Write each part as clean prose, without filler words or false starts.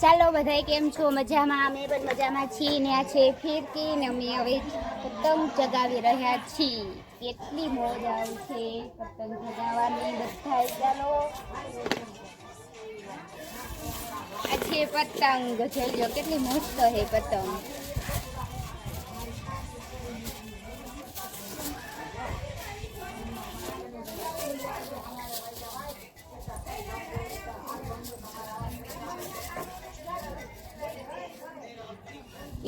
ચાલો બધાય કેમ છો? મજામાં? અમે પણ મજામાં છીએ ને આ છે ફિરકી ને અમે હવે પતંગ ચગાવી રહ્યા છીએ. કેટલી મોજ આવશે પતંગ ચગાવવાની. બધાય ચાલો. આ છે પતંગ, જોઈ લો કેટલી મસ્ત છે પતંગ.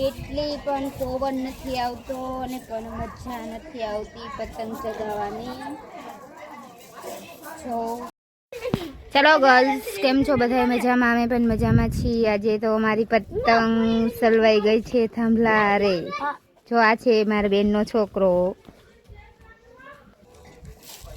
એટલી પણ પવન નથી આવતો અને પણ મજા નથી આવતી પતંગ ચગાવવાની. જો ચલો ગર્લ્સ, કેમ છો બધા? મજામાં? અમે પણ મજામાં છીએ. આજે તો અમારી પતંગ સલવાઈ ગઈ છે થાંભલા રે. જો આ છે મારા બેનનો છોકરો.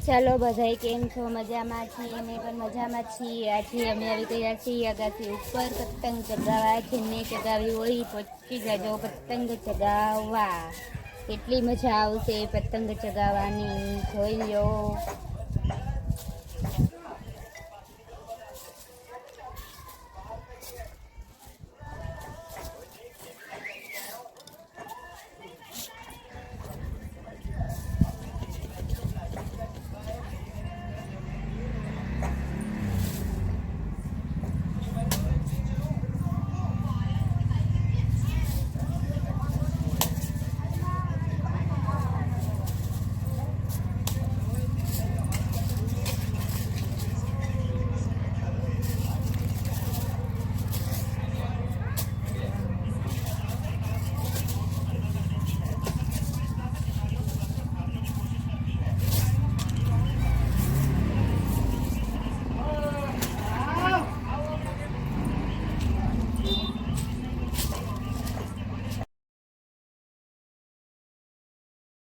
ચાલો બધાય કેમ છો? મજામાં છીએ? અમે પણ મજામાં છીએ. આજે અમે આવી ગયા છીએ અગાસી ઉપર પતંગ ચગાવવા. જેને ચગાવી હોય પહોંચી જજો પતંગ ચગાવવા. કેટલી મજા આવશે પતંગ ચગાવવાની, જોઈ લો.